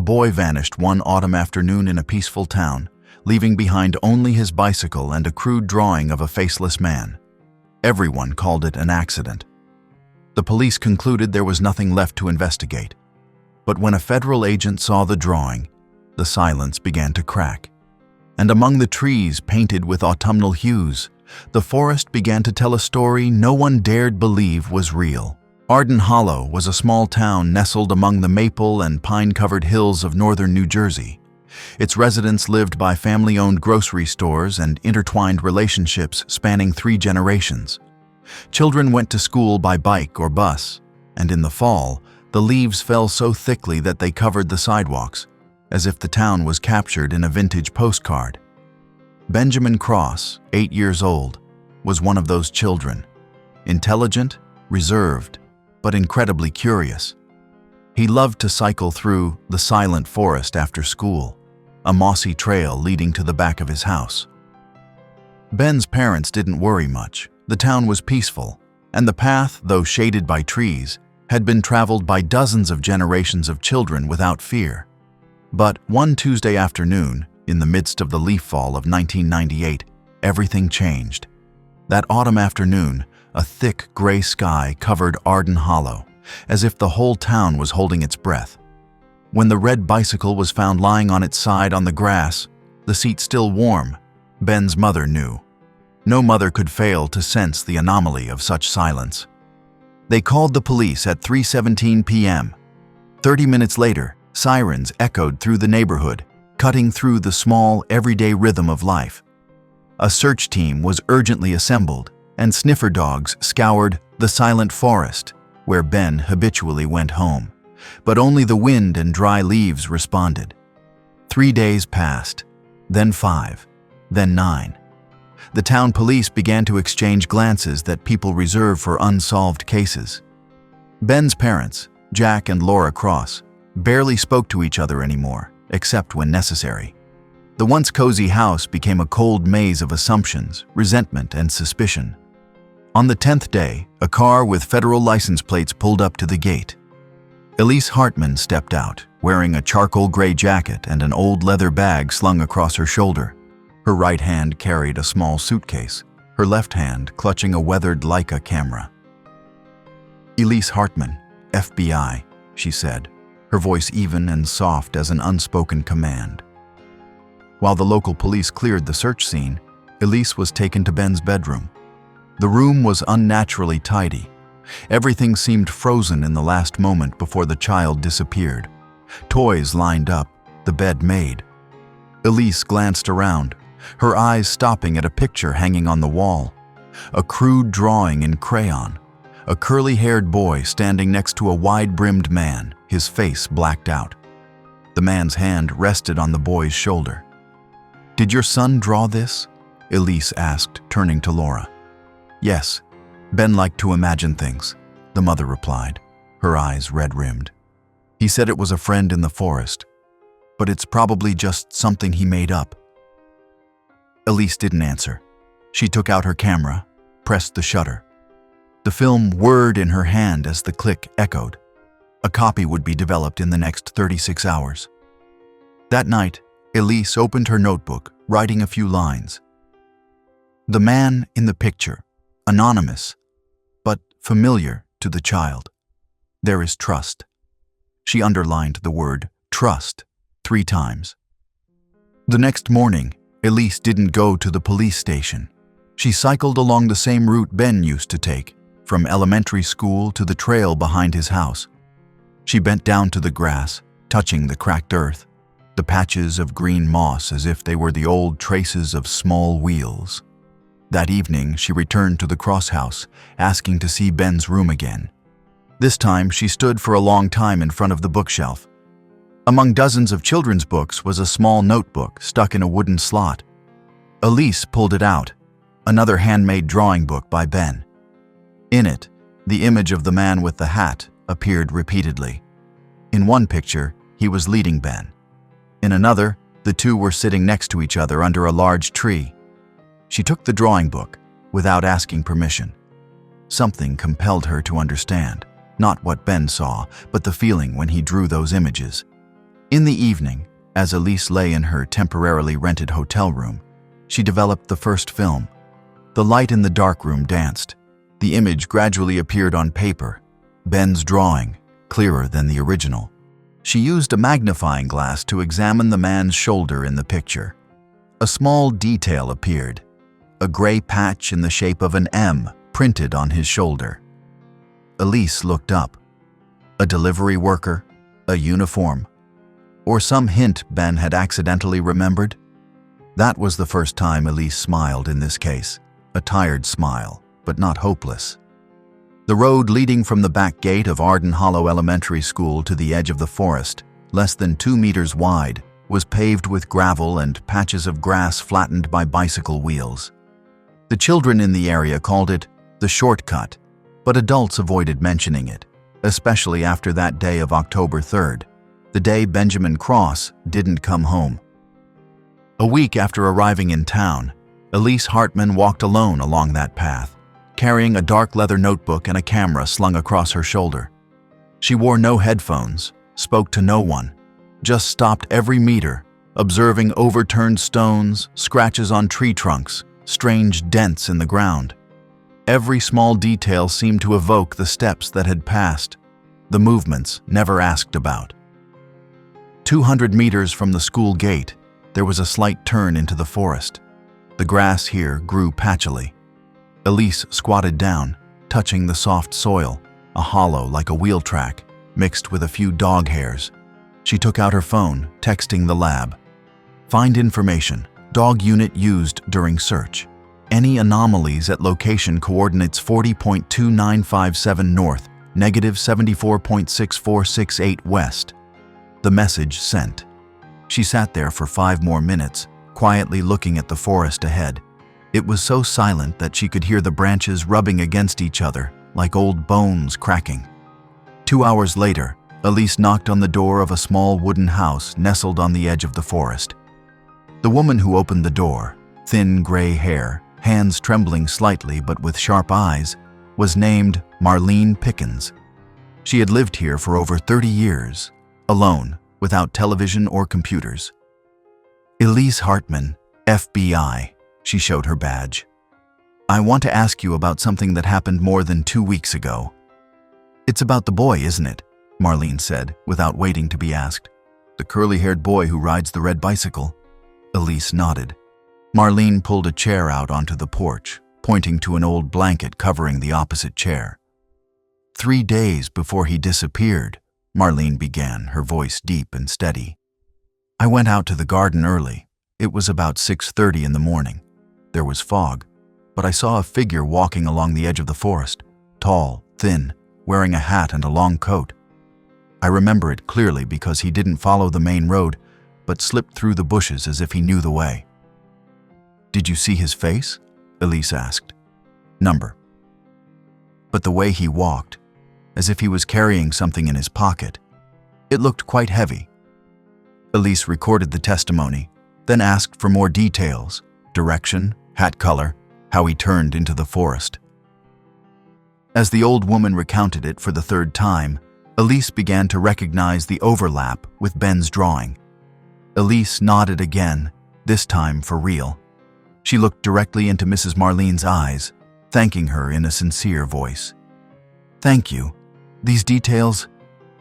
boy vanished one autumn afternoon in a peaceful town, leaving behind only his bicycle and a crude drawing of a faceless man. Everyone called it an accident. The police concluded there was nothing left to investigate. But when a federal agent saw the drawing, the silence began to crack. And among the trees painted with autumnal hues, the forest began to tell a story no one dared believe was real. Arden Hollow was a small town nestled among the maple and pine-covered hills of northern New Jersey. Its residents lived by family-owned grocery stores and intertwined relationships spanning 3 generations. Children went to school by bike or bus, and in the fall, the leaves fell so thickly that they covered the sidewalks, as if the town was captured in a vintage postcard. Benjamin Cross, 8 years old, was one of those children. Intelligent, reserved, but incredibly curious. He loved to cycle through the silent forest after school, a mossy trail leading to the back of his house. Ben's parents didn't worry much. The town was peaceful, and the path, though shaded by trees, had been traveled by dozens of generations of children without fear. But one Tuesday afternoon, in the midst of the leaf fall of 1998, everything changed. That autumn afternoon, a thick gray sky covered Arden Hollow, as if the whole town was holding its breath. When the red bicycle was found lying on its side on the grass, the seat still warm, Ben's mother knew. No mother could fail to sense the anomaly of such silence. They called the police at 3:17 p.m. 30 minutes later, sirens echoed through the neighborhood, cutting through the small, everyday rhythm of life. A search team was urgently assembled, and sniffer dogs scoured the silent forest, where Ben habitually went home. But only the wind and dry leaves responded. 3 days passed, then 5, then 9. The town police began to exchange glances that people reserve for unsolved cases. Ben's parents, Jack and Laura Cross, barely spoke to each other anymore, except when necessary. The once cozy house became a cold maze of assumptions, resentment, and suspicion. On the 10th day, a car with federal license plates pulled up to the gate. Elise Hartman stepped out, wearing a charcoal gray jacket and an old leather bag slung across her shoulder. Her right hand carried a small suitcase, her left hand clutching a weathered Leica camera. "Elise Hartman, FBI," she said, her voice even and soft as an unspoken command. While the local police cleared the search scene, Elise was taken to Ben's bedroom. The room was unnaturally tidy. Everything seemed frozen in the last moment before the child disappeared. Toys lined up, the bed made. Elise glanced around, her eyes stopping at a picture hanging on the wall. A crude drawing in crayon. A curly-haired boy standing next to a wide-brimmed man, his face blacked out. The man's hand rested on the boy's shoulder. "Did your son draw this?" Elise asked, turning to Laura. "Yes. Ben liked to imagine things," the mother replied, her eyes red-rimmed. "He said it was a friend in the forest, but it's probably just something he made up." Elise didn't answer. She took out her camera, pressed the shutter. The film whirred in her hand as the click echoed. A copy would be developed in the next 36 hours. That night, Elise opened her notebook, writing a few lines. The man in the picture, anonymous, but familiar to the child. There is trust. She underlined the word trust 3 times. The next morning, Elise didn't go to the police station. She cycled along the same route Ben used to take, from elementary school to the trail behind his house. She bent down to the grass, touching the cracked earth, the patches of green moss as if they were the old traces of small wheels. That evening, she returned to the Cross house, asking to see Ben's room again. This time, she stood for a long time in front of the bookshelf. Among dozens of children's books was a small notebook stuck in a wooden slot. Elise pulled it out, another handmade drawing book by Ben. In it, the image of the man with the hat appeared repeatedly. In one picture, he was leading Ben. In another, the two were sitting next to each other under a large tree. She took the drawing book without asking permission. Something compelled her to understand, not what Ben saw, but the feeling when he drew those images. In the evening, as Elise lay in her temporarily rented hotel room, she developed the first film. The light in the dark room danced. The image gradually appeared on paper, Ben's drawing, clearer than the original. She used a magnifying glass to examine the man's shoulder in the picture. A small detail appeared, a gray patch in the shape of an M printed on his shoulder. Elise looked up. A delivery worker? A uniform? Or some hint Ben had accidentally remembered? That was the first time Elise smiled in this case, a tired smile, but not hopeless. The road leading from the back gate of Arden Hollow Elementary School to the edge of the forest, less than 2 meters wide, was paved with gravel and patches of grass flattened by bicycle wheels. The children in the area called it the shortcut, but adults avoided mentioning it, especially after that day of October 3rd, the day Benjamin Cross didn't come home. A week after arriving in town, Elise Hartman walked alone along that path, carrying a dark leather notebook and a camera slung across her shoulder. She wore no headphones, spoke to no one, just stopped every meter, observing overturned stones, scratches on tree trunks, strange dents in the ground. Every small detail seemed to evoke the steps that had passed, the movements never asked about. 200 meters from the school gate, there was a slight turn into the forest. The grass here grew patchily. Elise squatted down, touching the soft soil, a hollow like a wheel track, mixed with a few dog hairs. She took out her phone, texting the lab. Find information. Dog unit used during search. Any anomalies at location coordinates 40.2957 north, negative 74.6468 west. The message sent. She sat there for 5 more minutes, quietly looking at the forest ahead. It was so silent that she could hear the branches rubbing against each other, like old bones cracking. 2 hours later, Elise knocked on the door of a small wooden house nestled on the edge of the forest. The woman who opened the door, thin gray hair, hands trembling slightly but with sharp eyes, was named Marlene Pickens. She had lived here for over 30 years, alone, without television or computers. Elise Hartman, FBI, she showed her badge. I want to ask you about something that happened more than 2 weeks ago. It's about the boy, isn't it? Marlene said, without waiting to be asked. The curly-haired boy who rides the red bicycle? Elise nodded. Marlene pulled a chair out onto the porch, pointing to an old blanket covering the opposite chair. 3 days before he disappeared, Marlene began, her voice deep and steady. I went out to the garden early. It was about 6:30 in the morning. There was fog, but I saw a figure walking along the edge of the forest, tall, thin, wearing a hat and a long coat. I remember it clearly because he didn't follow the main road, but slipped through the bushes as if he knew the way. Did you see his face? Elise asked. Number. But the way he walked, as if he was carrying something in his pocket. It looked quite heavy. Elise recorded the testimony, then asked for more details, direction, hat color, how he turned into the forest. As the old woman recounted it for the 3rd time, Elise began to recognize the overlap with Ben's drawing. Elise nodded again, this time for real. She looked directly into Mrs. Marlene's eyes, thanking her in a sincere voice. Thank you. These details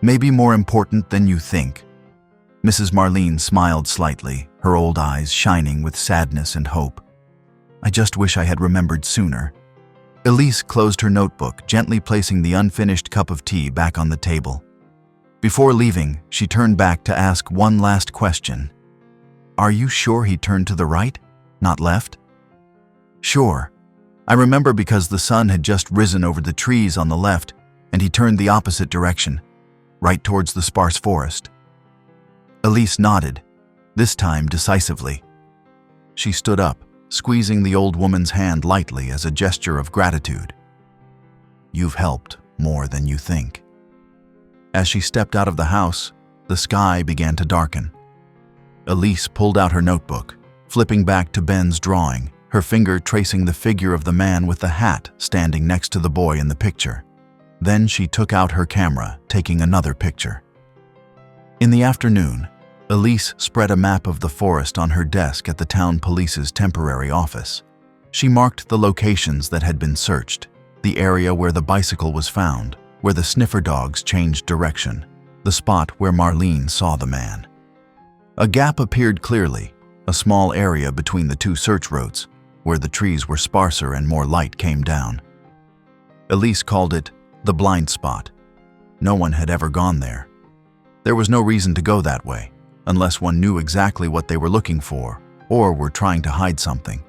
may be more important than you think. Mrs. Marlene smiled slightly, her old eyes shining with sadness and hope. I just wish I had remembered sooner. Elise closed her notebook, gently placing the unfinished cup of tea back on the table. Before leaving, she turned back to ask one last question. Are you sure he turned to the right, not left? Sure. I remember because the sun had just risen over the trees on the left, and he turned the opposite direction, right towards the sparse forest. Elise nodded, this time decisively. She stood up, squeezing the old woman's hand lightly as a gesture of gratitude. You've helped more than you think. As she stepped out of the house, the sky began to darken. Elise pulled out her notebook, flipping back to Ben's drawing, her finger tracing the figure of the man with the hat standing next to the boy in the picture. Then she took out her camera, taking another picture. In the afternoon, Elise spread a map of the forest on her desk at the town police's temporary office. She marked the locations that had been searched, the area where the bicycle was found, where the sniffer dogs changed direction, the spot where Marlene saw the man. A gap appeared clearly, a small area between the two search roads, where the trees were sparser and more light came down. Elise called it the blind spot. No one had ever gone there. There was no reason to go that way, unless one knew exactly what they were looking for or were trying to hide something.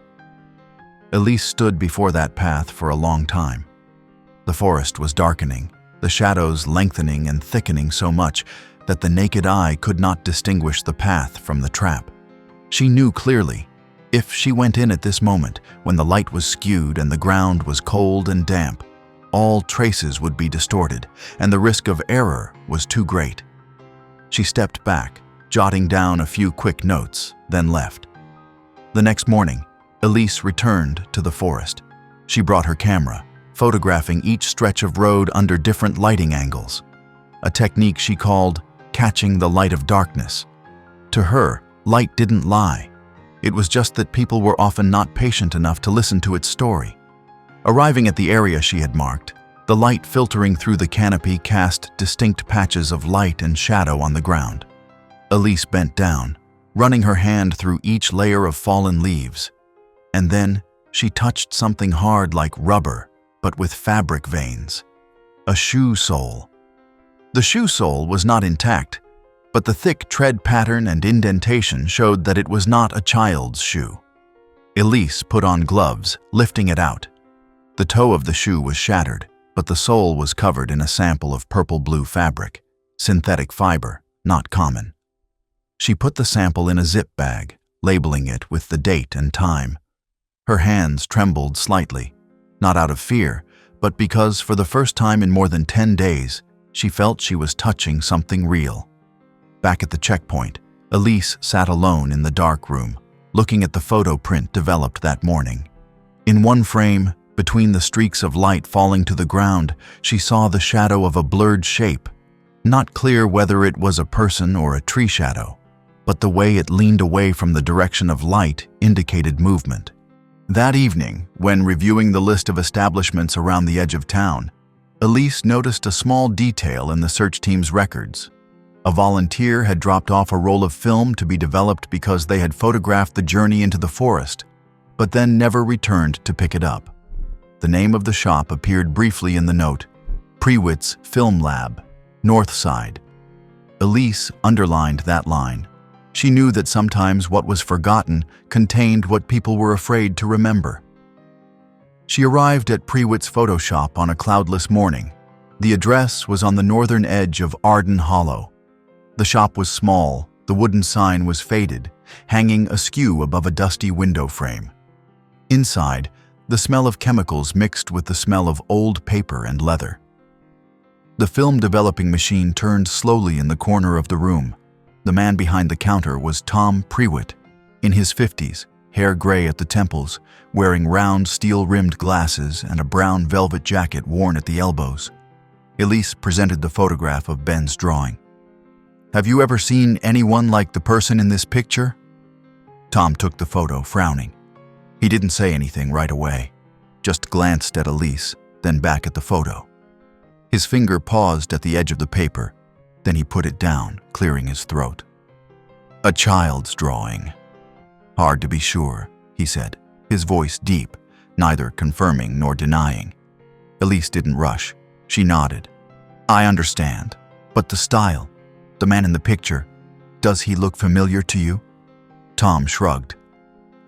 Elise stood before that path for a long time. The forest was darkening, the shadows lengthening and thickening so much that the naked eye could not distinguish the path from the trap. She knew clearly, if she went in at this moment, when the light was skewed and the ground was cold and damp, all traces would be distorted, and the risk of error was too great. She stepped back, jotting down a few quick notes, then left. The next morning, Elise returned to the forest. She brought her camera, photographing each stretch of road under different lighting angles, a technique she called catching the light of darkness. To her, light didn't lie. It was just that people were often not patient enough to listen to its story. Arriving at the area she had marked, the light filtering through the canopy cast distinct patches of light and shadow on the ground. Elise bent down, running her hand through each layer of fallen leaves. And then she touched something hard like rubber, but with fabric veins. A shoe sole. The shoe sole was not intact, but the thick tread pattern and indentation showed that it was not a child's shoe. Elise put on gloves, lifting it out. The toe of the shoe was shattered, but the sole was covered in a sample of purple-blue fabric, synthetic fiber, not common. She put the sample in a zip bag, labeling it with the date and time. Her hands trembled slightly, not out of fear, but because for the first time in more than 10 days, she felt she was touching something real. Back at the checkpoint, Elise sat alone in the dark room, looking at the photo print developed that morning. In one frame, between the streaks of light falling to the ground, she saw the shadow of a blurred shape. Not clear whether it was a person or a tree shadow, but the way it leaned away from the direction of light indicated movement. That evening, when reviewing the list of establishments around the edge of town, Elise noticed a small detail in the search team's records. A volunteer had dropped off a roll of film to be developed because they had photographed the journey into the forest, but then never returned to pick it up. The name of the shop appeared briefly in the note, Prewitt's Film Lab, North Side. Elise underlined that line. She knew that sometimes what was forgotten contained what people were afraid to remember. She arrived at Prewitt's photo shop on a cloudless morning. The address was on the northern edge of Arden Hollow. The shop was small, the wooden sign was faded, hanging askew above a dusty window frame. Inside, the smell of chemicals mixed with the smell of old paper and leather. The film developing machine turned slowly in the corner of the room. The man behind the counter was Tom Prewitt, in his 50s, hair gray at the temples, wearing round steel-rimmed glasses and a brown velvet jacket worn at the elbows. Elise presented the photograph of Ben's drawing. "Have you ever seen anyone like the person in this picture?" Tom took the photo, frowning. He didn't say anything right away, just glanced at Elise, then back at the photo. His finger paused at the edge of the paper, then he put it down, clearing his throat. "A child's drawing. Hard to be sure," he said, his voice deep, neither confirming nor denying. Elise didn't rush. She nodded. "I understand, but the style, the man in the picture, does he look familiar to you?" Tom shrugged.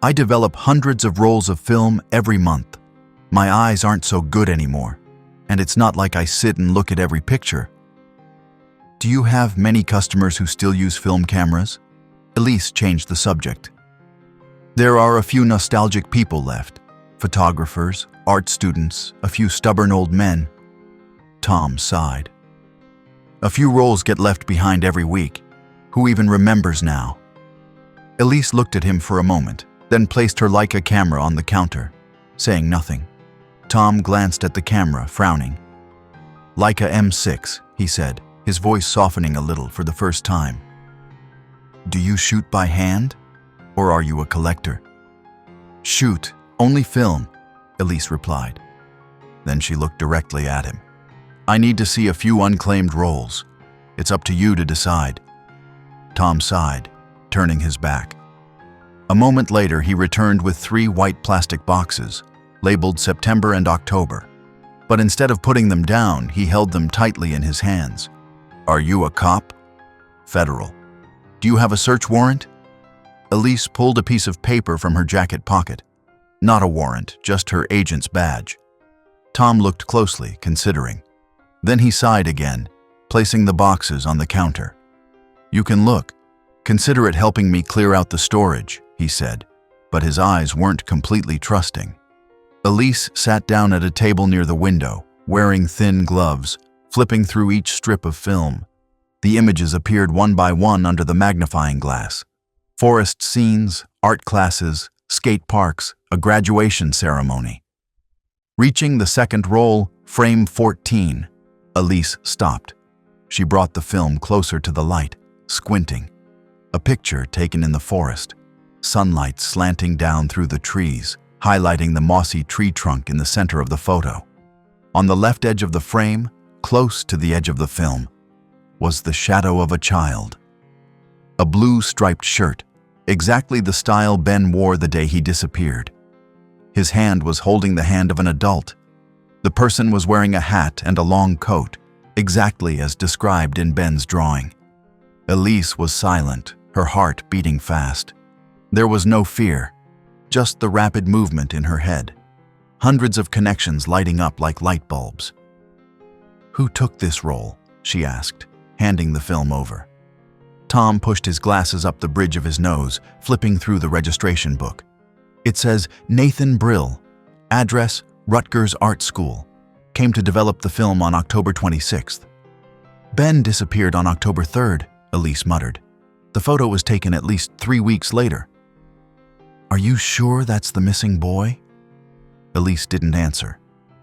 "I develop hundreds of rolls of film every month. My eyes aren't so good anymore, and it's not like I sit and look at every picture." "Do you have many customers who still use film cameras?" Elise changed the subject. "There are a few nostalgic people left. Photographers, art students, a few stubborn old men." Tom sighed. "A few rolls get left behind every week. Who even remembers now?" Elise looked at him for a moment, then placed her Leica camera on the counter, saying nothing. Tom glanced at the camera, frowning. "Leica M6, he said, his voice softening a little for the first time. "Do you shoot by hand? Or are you a collector?" "Shoot, only film," Elise replied. Then she looked directly at him. "I need to see a few unclaimed rolls. It's up to you to decide." Tom sighed, turning his back. A moment later, he returned with 3 white plastic boxes, labeled September and October. But instead of putting them down, he held them tightly in his hands. "Are you a cop?" "Federal." "Do you have a search warrant?" Elise pulled a piece of paper from her jacket pocket. Not a warrant, just her agent's badge. Tom looked closely, considering. Then he sighed again, placing the boxes on the counter. "You can look. Consider it helping me clear out the storage," he said, but his eyes weren't completely trusting. Elise sat down at a table near the window, wearing thin gloves, flipping through each strip of film. The images appeared one by one under the magnifying glass. Forest scenes, art classes, skate parks, a graduation ceremony. Reaching the second roll, frame 14, Elise stopped. She brought the film closer to the light, squinting. A picture taken in the forest, sunlight slanting down through the trees, highlighting the mossy tree trunk in the center of the photo. On the left edge of the frame, close to the edge of the film, was the shadow of a child. A blue striped shirt, exactly the style Ben wore the day he disappeared. His hand was holding the hand of an adult. The person was wearing a hat and a long coat, exactly as described in Ben's drawing. Elise was silent, her heart beating fast. There was no fear, just the rapid movement in her head. Hundreds of connections lighting up like light bulbs. "Who took this roll?" she asked, handing the film over. Tom pushed his glasses up the bridge of his nose, flipping through the registration book. It says, "Nathan Brill, address Rutgers Art School. Came to develop the film on October 26th. "Ben disappeared on October 3rd, Elise muttered. "The photo was taken at least 3 weeks later." "Are you sure that's the missing boy?" Elise didn't answer.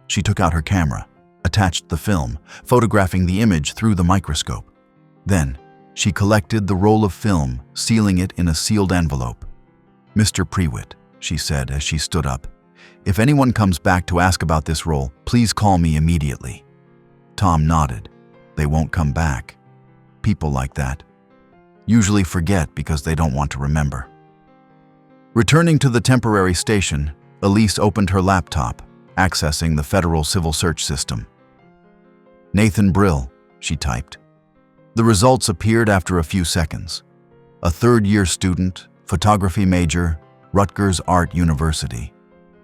She took out her camera, attached the film, photographing the image through the microscope. Then, she collected the roll of film, sealing it in a sealed envelope. "Mr. Prewitt," she said as she stood up, "if anyone comes back to ask about this roll, please call me immediately." Tom nodded. They won't come back. People like that usually forget because they don't want to remember. Returning to the temporary station, Elise opened her laptop, accessing the federal civil search system. "Nathan Brill," she typed. The results appeared after a few seconds. A third-year student, photography major, Rutgers Art University.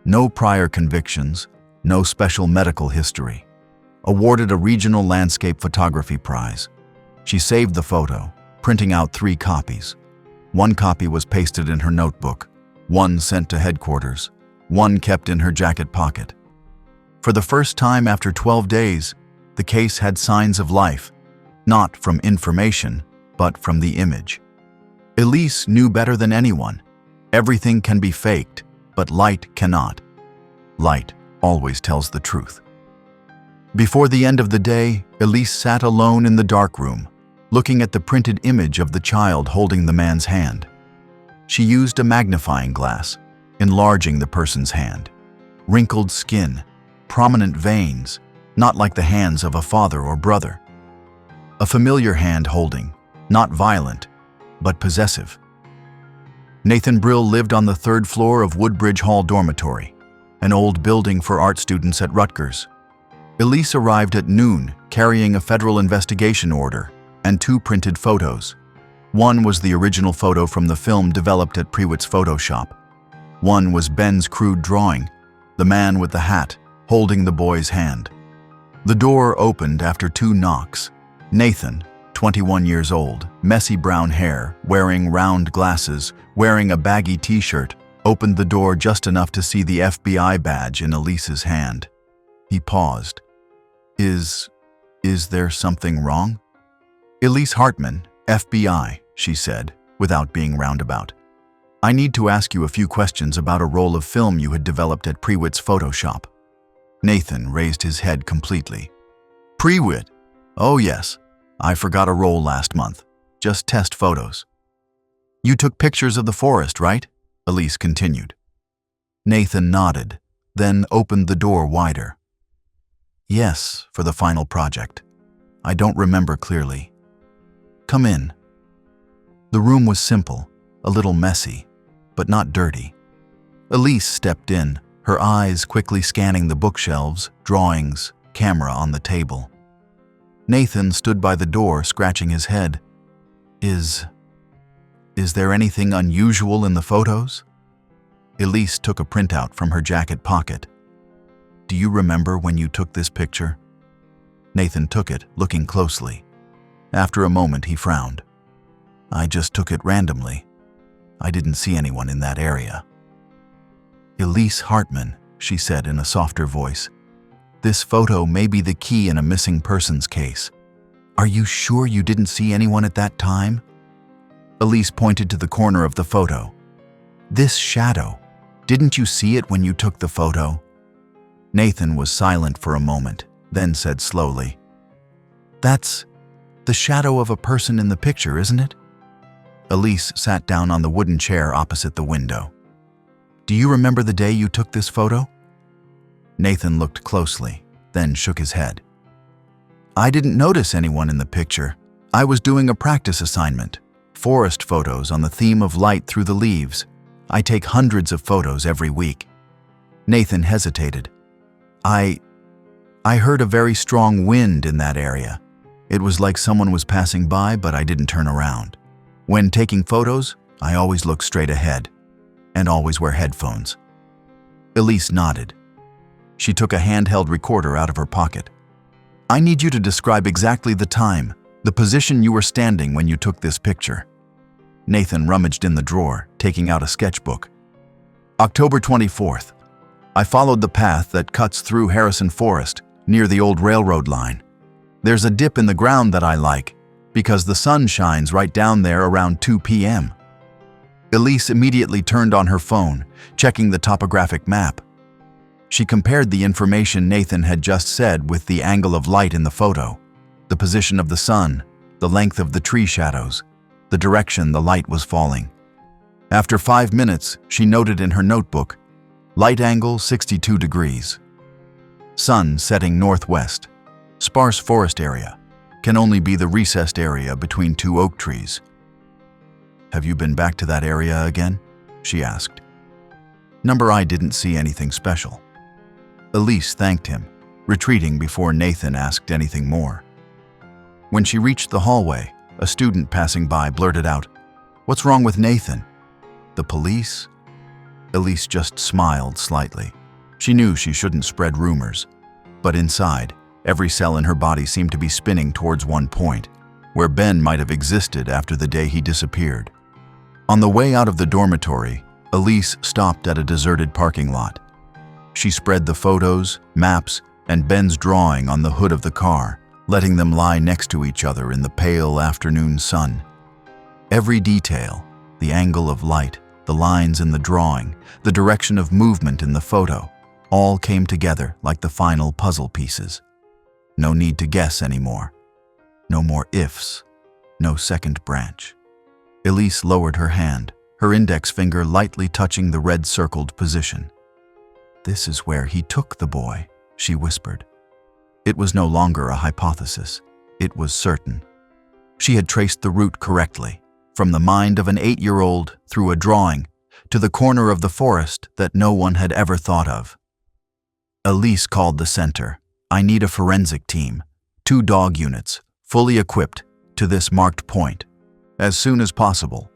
No prior convictions, no special medical history. Awarded a regional landscape photography prize. She saved the photo, printing out 3 copies. 1 copy was pasted in her notebook, 1 sent to headquarters, 1 kept in her jacket pocket. For the first time after 12 days, the case had signs of life, not from information, but from the image. Elise knew better than anyone. Everything can be faked, but light cannot. Light always tells the truth. Before the end of the day, Elise sat alone in the dark room, looking at the printed image of the child holding the man's hand. She used a magnifying glass, enlarging the person's hand. Wrinkled skin, prominent veins, not like the hands of a father or brother. A familiar hand holding, not violent, but possessive. Nathan Brill lived on the 3rd floor of Woodbridge Hall Dormitory, an old building for art students at Rutgers. Elise arrived at noon, carrying a federal investigation order and 2 printed photos. One was the original photo from the film developed at Prewitt's photo shop. One was Ben's crude drawing, the man with the hat, holding the boy's hand. The door opened after 2 knocks. Nathan, 21 years old, messy brown hair, wearing round glasses, wearing a baggy t-shirt, opened the door just enough to see the FBI badge in Elise's hand. He paused. Is there something wrong?" "Elise Hartman, FBI," she said, without being roundabout. "I need to ask you a few questions about a roll of film you had developed at Prewitt's photo shop." Nathan raised his head completely. "Prewitt? Oh yes, I forgot a roll last month. Just test photos." You took pictures of the forest, right? Elise continued. Nathan nodded, then opened the door wider. Yes, for the final project. I don't remember clearly. Come in. The room was simple, a little messy, but not dirty. Elise stepped in, her eyes quickly scanning the bookshelves, drawings, camera on the table. Nathan stood by the door, scratching his head. Is there anything unusual in the photos? Elise took a printout from her jacket pocket. Do you remember when you took this picture? Nathan took it, looking closely. After a moment, he frowned. I just took it randomly. I didn't see anyone in that area. Elise Hartman, she said in a softer voice. This photo may be the key in a missing persons case. Are you sure you didn't see anyone at that time? Elise pointed to the corner of the photo. This shadow. Didn't you see it when you took the photo? Nathan was silent for a moment, then said slowly, That's the shadow of a person in the picture, isn't it? Elise sat down on the wooden chair opposite the window. Do you remember the day you took this photo? Nathan looked closely, then shook his head. I didn't notice anyone in the picture. I was doing a practice assignment, forest photos on the theme of light through the leaves. I take hundreds of photos every week. Nathan hesitated. I heard a very strong wind in that area. It was like someone was passing by, but I didn't turn around. When taking photos, I always look straight ahead and always wear headphones. Elise nodded. She took a handheld recorder out of her pocket. I need you to describe exactly the time, the position you were standing when you took this picture. Nathan rummaged in the drawer, taking out a sketchbook. October 24th. I followed the path that cuts through Harrison Forest, near the old railroad line. There's a dip in the ground that I like, because the sun shines right down there around 2 p.m. Elise immediately turned on her phone, checking the topographic map. She compared the information Nathan had just said with the angle of light in the photo, the position of the sun, the length of the tree shadows, the direction the light was falling. After 5 minutes, she noted in her notebook, light angle 62 degrees. Sun setting northwest. Sparse forest area. Can only be the recessed area between two oak trees. Have you been back to that area again? She asked. Number I didn't see anything special. Elise thanked him, retreating before Nathan asked anything more. When she reached the hallway, a student passing by blurted out, What's wrong with Nathan? The police? Elise just smiled slightly. She knew she shouldn't spread rumors. But inside, every cell in her body seemed to be spinning towards one point, where Ben might have existed after the day he disappeared. On the way out of the dormitory, Elise stopped at a deserted parking lot. She spread the photos, maps, and Ben's drawing on the hood of the car, letting them lie next to each other in the pale afternoon sun. Every detail, the angle of light, the lines in the drawing, the direction of movement in the photo, all came together like the final puzzle pieces. No need to guess anymore. No more ifs. No second branch. Elise lowered her hand, her index finger lightly touching the red-circled position. This is where he took the boy, she whispered. It was no longer a hypothesis. It was certain. She had traced the route correctly, from the mind of an 8-year-old through a drawing to the corner of the forest that no one had ever thought of. Elise called the center. I need a forensic team, 2 dog units, fully equipped, to this marked point, as soon as possible.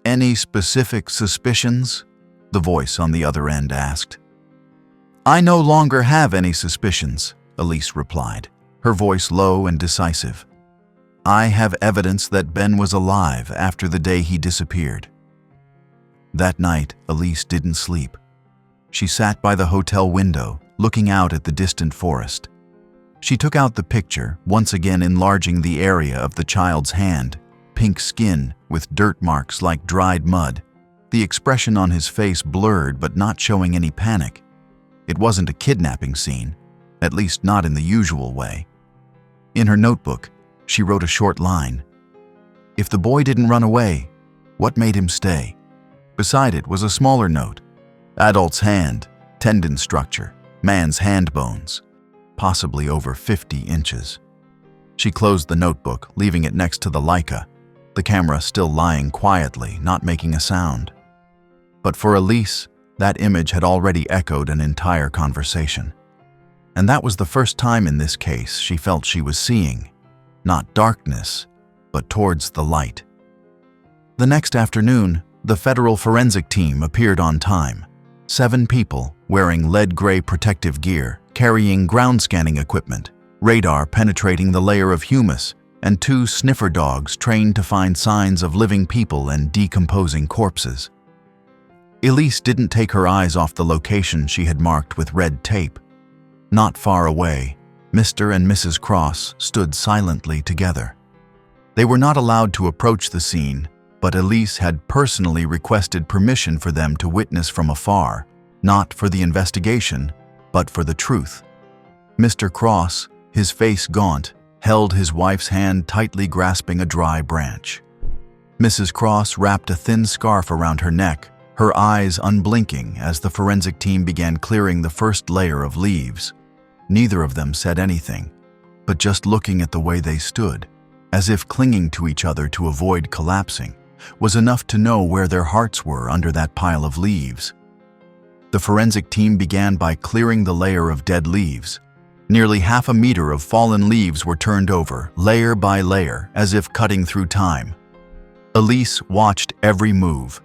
Any specific suspicions? The voice on the other end asked. I no longer have any suspicions, Elise replied, her voice low and decisive. I have evidence that Ben was alive after the day he disappeared. That night, Elise didn't sleep. She sat by the hotel window, looking out at the distant forest. She took out the picture, once again enlarging the area of the child's hand, pink skin with dirt marks like dried mud, the expression on his face blurred but not showing any panic. It wasn't a kidnapping scene, at least not in the usual way. In her notebook, she wrote a short line. If the boy didn't run away, What made him stay? Beside it was a smaller note. Adult's hand, tendon structure, man's hand bones, possibly over 50 inches. She closed the notebook, leaving it next to the Leica, the camera still lying quietly, not making a sound. But for Elise, that image had already echoed an entire conversation. And that was the first time in this case she felt she was seeing, not darkness, but towards the light. The next afternoon, the federal forensic team appeared on time. 7 people, wearing lead-gray protective gear, carrying ground-scanning equipment, radar penetrating the layer of humus, and 2 sniffer dogs trained to find signs of living people and decomposing corpses. Elise didn't take her eyes off the location she had marked with red tape. Not far away, Mr. and Mrs. Cross stood silently together. They were not allowed to approach the scene, but Elise had personally requested permission for them to witness from afar, not for the investigation, but for the truth. Mr. Cross, his face gaunt, held his wife's hand tightly grasping a dry branch. Mrs. Cross wrapped a thin scarf around her neck, her eyes unblinking as the forensic team began clearing the first layer of leaves. Neither of them said anything, but just looking at the way they stood, as if clinging to each other to avoid collapsing, was enough to know where their hearts were under that pile of leaves. The forensic team began by clearing the layer of dead leaves. Nearly half a meter of fallen leaves were turned over, layer by layer, as if cutting through time. Elise watched every move.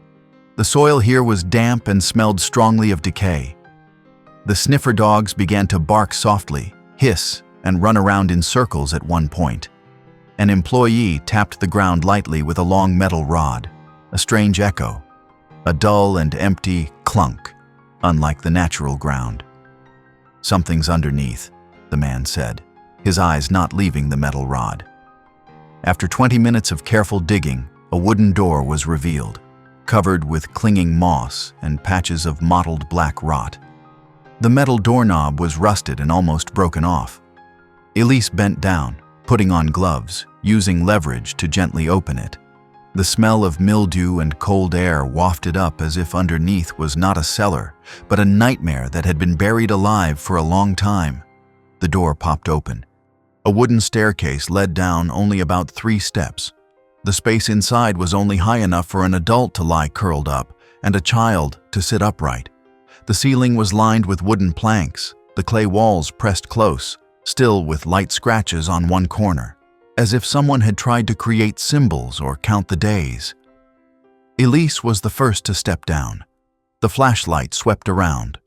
The soil here was damp and smelled strongly of decay. The sniffer dogs began to bark softly, hiss, and run around in circles at one point. An employee tapped the ground lightly with a long metal rod, a strange echo, a dull and empty clunk, unlike the natural ground. "Something's underneath," the man said, his eyes not leaving the metal rod. After 20 minutes of careful digging, a wooden door was revealed, covered with clinging moss and patches of mottled black rot. The metal doorknob was rusted and almost broken off. Elise bent down, putting on gloves, using leverage to gently open it. The smell of mildew and cold air wafted up as if underneath was not a cellar, but a nightmare that had been buried alive for a long time. The door popped open. A wooden staircase led down only about 3 steps. The space inside was only high enough for an adult to lie curled up and a child to sit upright. The ceiling was lined with wooden planks, the clay walls pressed close, still with light scratches on one corner, as if someone had tried to create symbols or count the days. Elise was the first to step down. The flashlight swept around.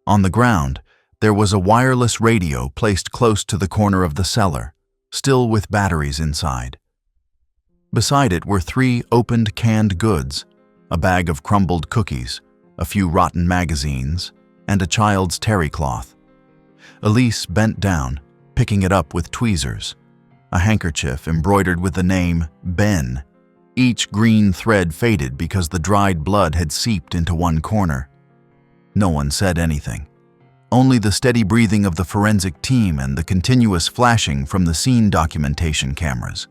On the ground, there was a wireless radio placed close to the corner of the cellar, still with batteries inside. Beside it were 3 opened canned goods, a bag of crumbled cookies, a few rotten magazines, and a child's terry cloth. Elise bent down, picking it up with tweezers. A handkerchief embroidered with the name Ben. Each green thread faded because the dried blood had seeped into one corner. No one said anything. Only the steady breathing of the forensic team and the continuous flashing from the scene documentation cameras.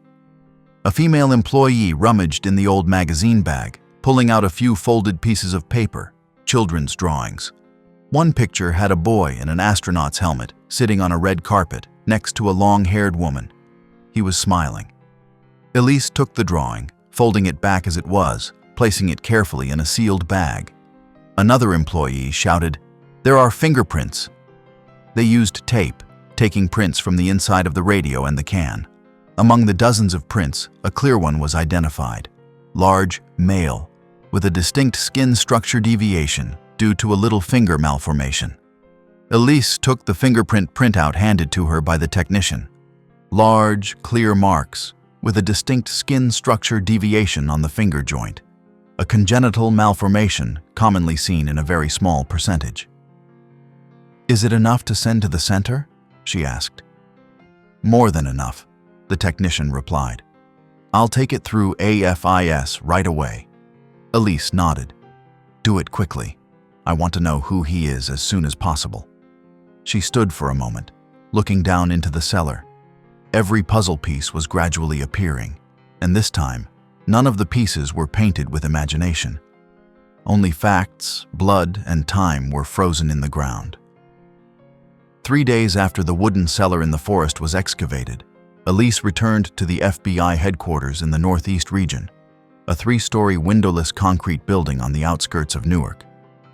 A female employee rummaged in the old magazine bag, pulling out a few folded pieces of paper, children's drawings. One picture had a boy in an astronaut's helmet, sitting on a red carpet, next to a long-haired woman. He was smiling. Elise took the drawing, folding it back as it was, placing it carefully in a sealed bag. Another employee shouted, "There are fingerprints." They used tape, taking prints from the inside of the radio and the can. Among the dozens of prints, a clear one was identified. Large, male, with a distinct skin structure deviation due to a little finger malformation. Elise took the fingerprint printout handed to her by the technician. Large, clear marks, with a distinct skin structure deviation on the finger joint. A congenital malformation commonly seen in a very small percentage. "Is it enough to send to the center?" she asked. "More than enough," the technician replied. "I'll take it through AFIS right away." Elise nodded. "Do it quickly. I want to know who he is as soon as possible." She stood for a moment, looking down into the cellar. Every puzzle piece was gradually appearing, and this time, None of the pieces were painted with imagination. Only facts, blood, and time were frozen in the ground. 3 days after the wooden cellar in the forest was excavated, Elise returned to the FBI headquarters in the Northeast region, a 3-story windowless concrete building on the outskirts of Newark.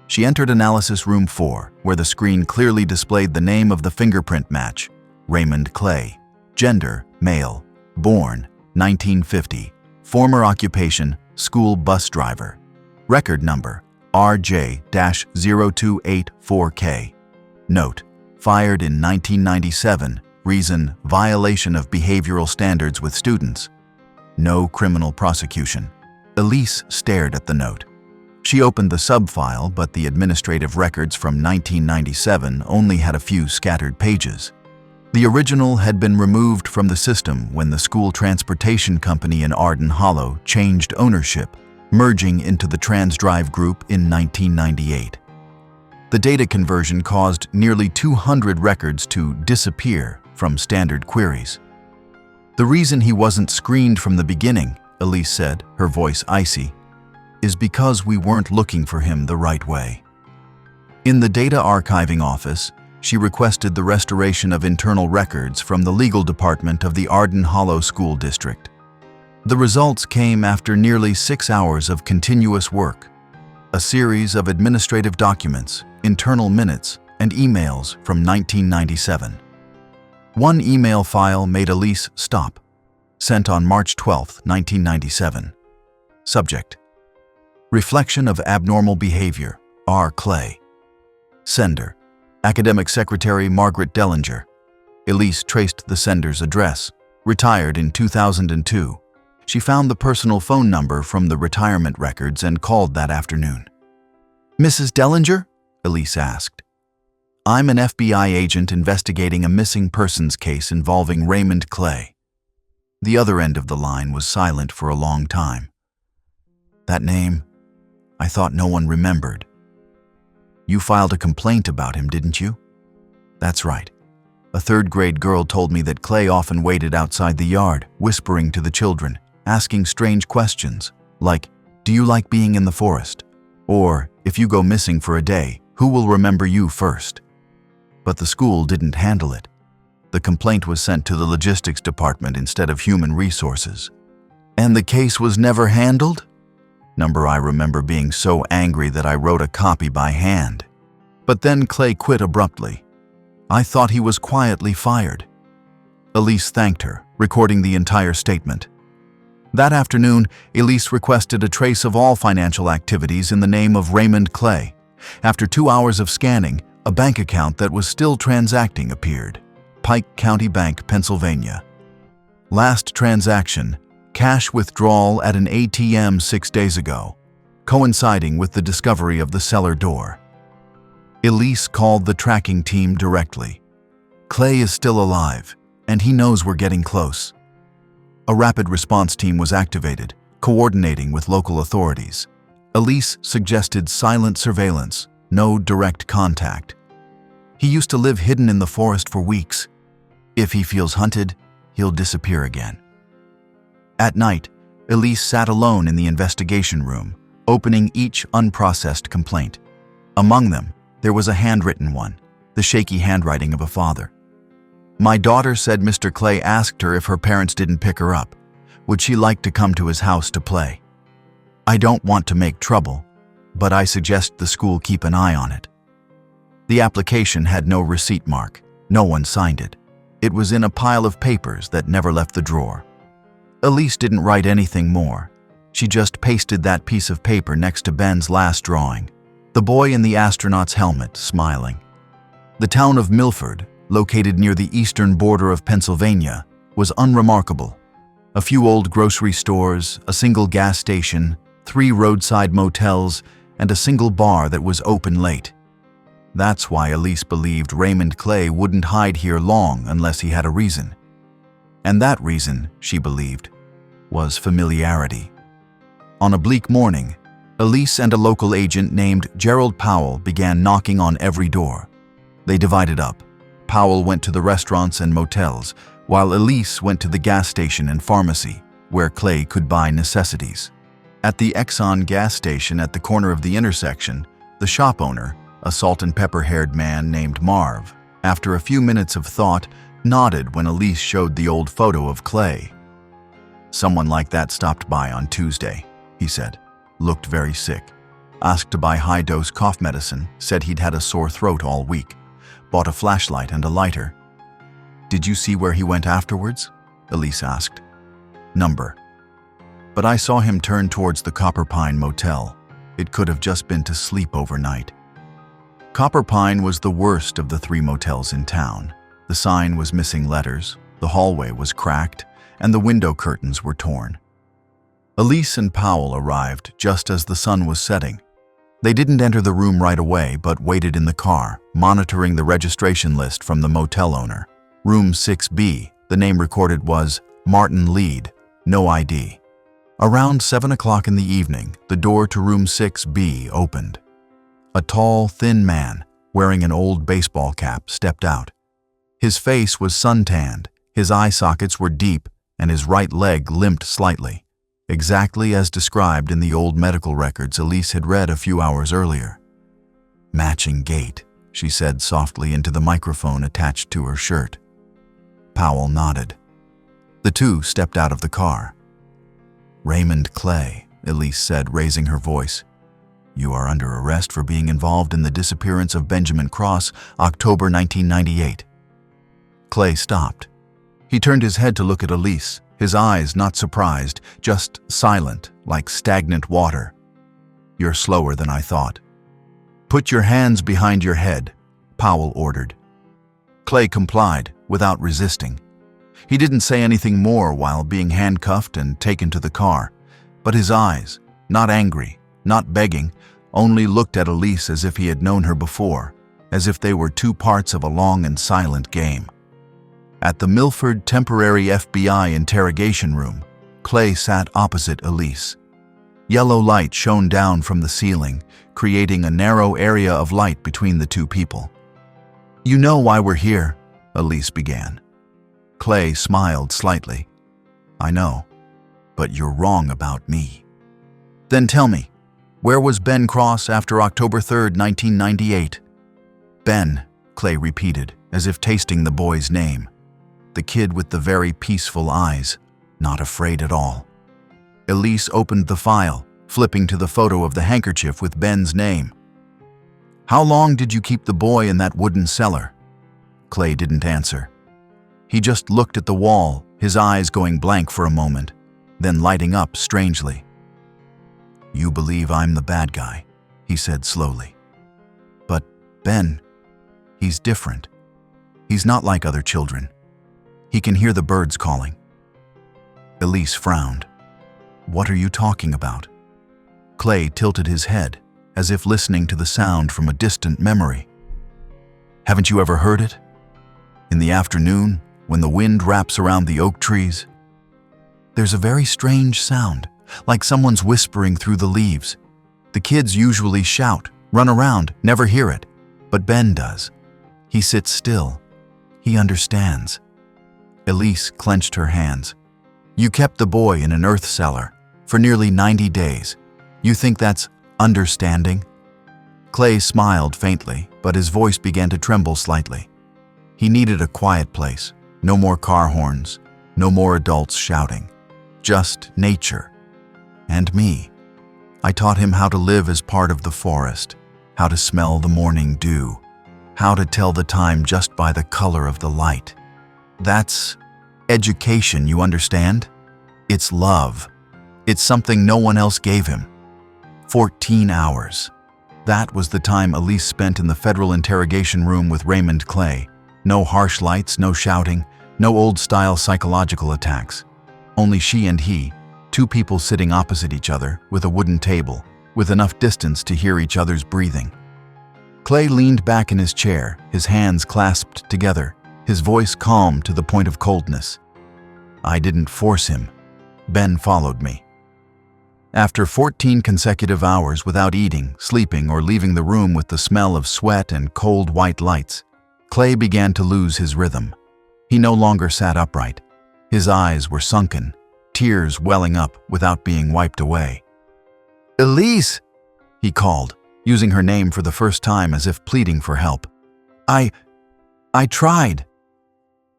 She entered Analysis Room 4, where the screen clearly displayed the name of the fingerprint match, Raymond Clay. Gender, male. Born, 1950. Former occupation, school bus driver. Record number, RJ-0284K. Note, fired in 1997, reason, violation of behavioral standards with students. No criminal prosecution. Elise stared at the note. She opened the sub-file, but the administrative records from 1997 only had a few scattered pages. The original had been removed from the system when the school transportation company in Arden Hollow changed ownership, merging into the Transdrive Group in 1998. The data conversion caused nearly 200 records to disappear from standard queries. The reason he wasn't screened from the beginning, Elise said, her voice icy, is because we weren't looking for him the right way. In the data archiving office, she requested the restoration of internal records from the legal department of the Arden Hollow School District. The results came after nearly 6 hours of continuous work, a series of administrative documents, internal minutes, and emails from 1997. One email file made Elise stop, sent on March 12, 1997. Subject: Reflection of abnormal behavior, R. Clay. Sender: Academic Secretary Margaret Dellinger. Elise traced the sender's address. Retired in 2002. She found the personal phone number from the retirement records and called that afternoon. "Mrs. Dellinger?" Elise asked. "I'm an FBI agent investigating a missing persons case involving Raymond Clay." The other end of the line was silent for a long time. "That name, I thought no one remembered." "You filed a complaint about him, didn't you?" "That's right. A 3rd-grade girl told me that Clay often waited outside the yard, whispering to the children, asking strange questions, like, 'Do you like being in the forest?' Or, 'If you go missing for a day, who will remember you first?' But the school didn't handle it. The complaint was sent to the logistics department instead of human resources." "And the case was never handled?" I remember being so angry that I wrote a copy by hand. But then Clay quit abruptly. I thought he was quietly fired." Elise thanked her, recording the entire statement. That afternoon, Elise requested a trace of all financial activities in the name of Raymond Clay. After 2 hours of scanning, a bank account that was still transacting appeared. Pike County Bank, Pennsylvania. Last transaction, cash withdrawal at an ATM 6 days ago, coinciding with the discovery of the cellar door. Elise called the tracking team directly. "Clay is still alive, and he knows we're getting close." A rapid response team was activated, coordinating with local authorities. Elise suggested silent surveillance, no direct contact. "He used to live hidden in the forest for weeks. If he feels hunted, he'll disappear again." At night, Elise sat alone in the investigation room, opening each unprocessed complaint. Among them, there was a handwritten one, the shaky handwriting of a father. "My daughter said Mr. Clay asked her if her parents didn't pick her up. Would she like to come to his house to play? I don't want to make trouble, but I suggest the school keep an eye on it." The application had no receipt mark. No one signed it. It was in a pile of papers that never left the drawer. Elise didn't write anything more. She just pasted that piece of paper next to Ben's last drawing, the boy in the astronaut's helmet, smiling. The town of Milford, located near the eastern border of Pennsylvania, was unremarkable. A few old grocery stores, a single gas station, 3 roadside motels, and a single bar that was open late. That's why Elise believed Raymond Clay wouldn't hide here long unless he had a reason. And that reason, she believed, was familiarity. On a bleak morning, Elise and a local agent named Gerald Powell began knocking on every door. They divided up. Powell went to the restaurants and motels, while Elise went to the gas station and pharmacy, where Clay could buy necessities. At the Exxon gas station at the corner of the intersection, the shop owner, a salt-and-pepper-haired man named Marv, after a few minutes of thought, nodded when Elise showed the old photo of Clay. "Someone like that stopped by on Tuesday," he said. "Looked very sick. Asked to buy high-dose cough medicine, said he'd had a sore throat all week. Bought a flashlight and a lighter." "Did you see where he went afterwards?" Elise asked. "Number. But I saw him turn towards the Copper Pine Motel. It could have just been to sleep overnight." Copper Pine was the worst of the 3 motels in town. The sign was missing letters, the hallway was cracked, and the window curtains were torn. Elise and Powell arrived just as the sun was setting. They didn't enter the room right away, but waited in the car, monitoring the registration list from the motel owner. Room 6B, the name recorded was Martin Lead, no ID. Around 7 o'clock in the evening, the door to room 6B opened. A tall, thin man, wearing an old baseball cap, stepped out. His face was suntanned, his eye sockets were deep, and his right leg limped slightly, exactly as described in the old medical records Elise had read a few hours earlier. "Matching gait," she said softly into the microphone attached to her shirt. Powell nodded. The two stepped out of the car. "Raymond Clay," Elise said, raising her voice. "You are under arrest for being involved in the disappearance of Benjamin Cross, October 1998. Clay stopped. He turned his head to look at Elise, his eyes not surprised, just silent, like stagnant water. "You're slower than I thought." "Put your hands behind your head," Powell ordered. Clay complied, without resisting. He didn't say anything more while being handcuffed and taken to the car, but his eyes, not angry, not begging, only looked at Elise as if he had known her before, as if they were 2 parts of a long and silent game. At the Milford Temporary FBI interrogation room, Clay sat opposite Elise. Yellow light shone down from the ceiling, creating a narrow area of light between the 2 people. "You know why we're here," Elise began. Clay smiled slightly. "I know, but you're wrong about me." "Then tell me, where was Ben Cross after October 3rd, 1998? "Ben," Clay repeated, as if tasting the boy's name. The kid with the very peaceful eyes, not afraid at all. Elise opened the file, flipping to the photo of the handkerchief with Ben's name. "How long did you keep the boy in that wooden cellar?" Clay didn't answer. He just looked at the wall, his eyes going blank for a moment, then lighting up strangely. "You believe I'm the bad guy," he said slowly. "But Ben, he's different. He's not like other children. He can hear the birds calling." Elise frowned. "What are you talking about?" Clay tilted his head, as if listening to the sound from a distant memory. "Haven't you ever heard it? In the afternoon, when the wind wraps around the oak trees? There's a very strange sound, like someone's whispering through the leaves. The kids usually shout, run around, never hear it, but Ben does. He sits still. He understands." Elise clenched her hands. "You kept the boy in an earth cellar for nearly 90 days. You think that's understanding?" Clay smiled faintly, but his voice began to tremble slightly. He needed a quiet place, no more car horns, no more adults shouting, just nature. And me. I taught him how to live as part of the forest, how to smell the morning dew, how to tell the time just by the color of the light. That's education, you understand? It's love. It's something no one else gave him. 14 hours. That was the time Elise spent in the federal interrogation room with Raymond Clay. No harsh lights, no shouting, no old-style psychological attacks. Only she and he, 2 people sitting opposite each other with a wooden table, with enough distance to hear each other's breathing. Clay leaned back in his chair, his hands clasped together, his voice calm to the point of coldness. "I didn't force him. Ben followed me." After 14 consecutive hours without eating, sleeping, or leaving the room with the smell of sweat and cold white lights, Clay began to lose his rhythm. He no longer sat upright. His eyes were sunken, tears welling up without being wiped away. "Elise!" he called, using her name for the first time as if pleading for help. I tried."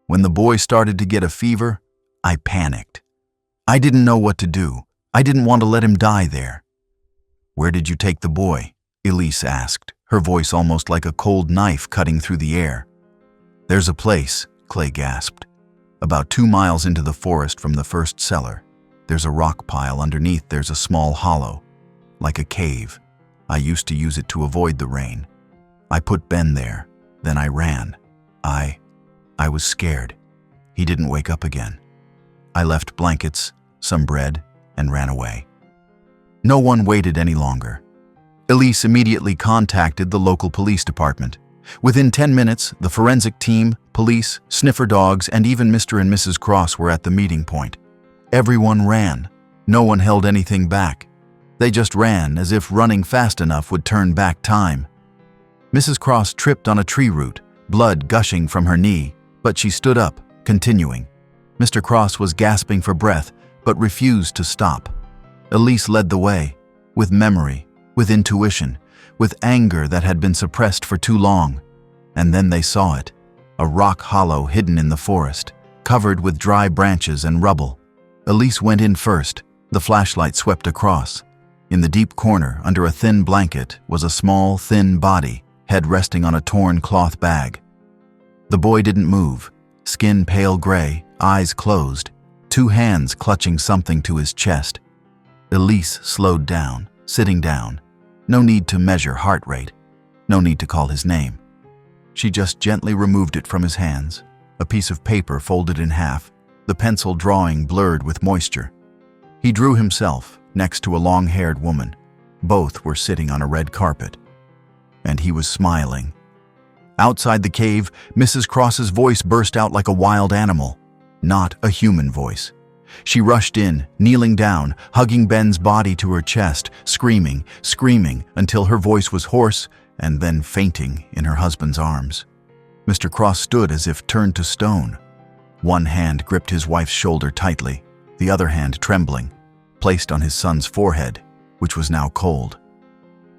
When the boy started to get a fever, I panicked. I didn't know what to do. I didn't want to let him die there. "Where did you take the boy?" Elise asked, her voice almost like a cold knife cutting through the air. "There's a place," Clay gasped. "About 2 miles into the forest from the first cellar. There's a rock pile underneath. There's a small hollow, like a cave. I used to use it to avoid the rain. I put Ben there. Then I ran. I was scared. He didn't wake up again. I left blankets, some bread, and ran away." No one waited any longer. Elise immediately contacted the local police department. Within 10 minutes, the forensic team, police, sniffer dogs, and even Mr. and Mrs. Cross were at the meeting point. Everyone ran. No one held anything back. They just ran as if running fast enough would turn back time. Mrs. Cross tripped on a tree root, blood gushing from her knee, but she stood up, continuing. Mr. Cross was gasping for breath, but refused to stop. Elise led the way, with memory, with intuition, with anger that had been suppressed for too long. And then they saw it, a rock hollow hidden in the forest, covered with dry branches and rubble. Elise went in first. The flashlight swept across. In the deep corner, under a thin blanket, was a small, thin body, head resting on a torn cloth bag. The boy didn't move, skin pale gray, eyes closed, 2 hands clutching something to his chest. Elise slowed down, sitting down. No need to measure heart rate. No need to call his name. She just gently removed it from his hands, a piece of paper folded in half, the pencil drawing blurred with moisture. He drew himself next to a long-haired woman. Both were sitting on a red carpet. And he was smiling. Outside the cave, Mrs. Cross's voice burst out like a wild animal, not a human voice. She rushed in, kneeling down, hugging Ben's body to her chest, screaming until her voice was hoarse and then fainting in her husband's arms. Mr. Cross stood as if turned to stone. One hand gripped his wife's shoulder tightly, the other hand trembling, placed on his son's forehead, which was now cold.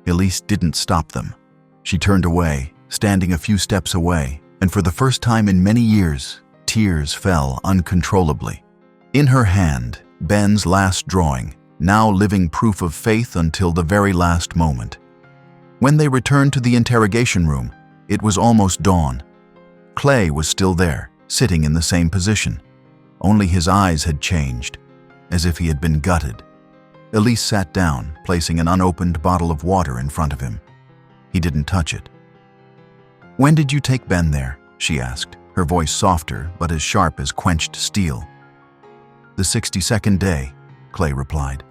Elise didn't stop them. She turned away, standing a few steps away, and for the first time in many years, tears fell uncontrollably. In her hand, Ben's last drawing, now living proof of faith until the very last moment. When they returned to the interrogation room, it was almost dawn. Clay was still there, sitting in the same position. Only his eyes had changed, as if he had been gutted. Elise sat down, placing an unopened bottle of water in front of him. He didn't touch it. "When did you take Ben there?" she asked, her voice softer but as sharp as quenched steel. "The 62nd day," Clay replied.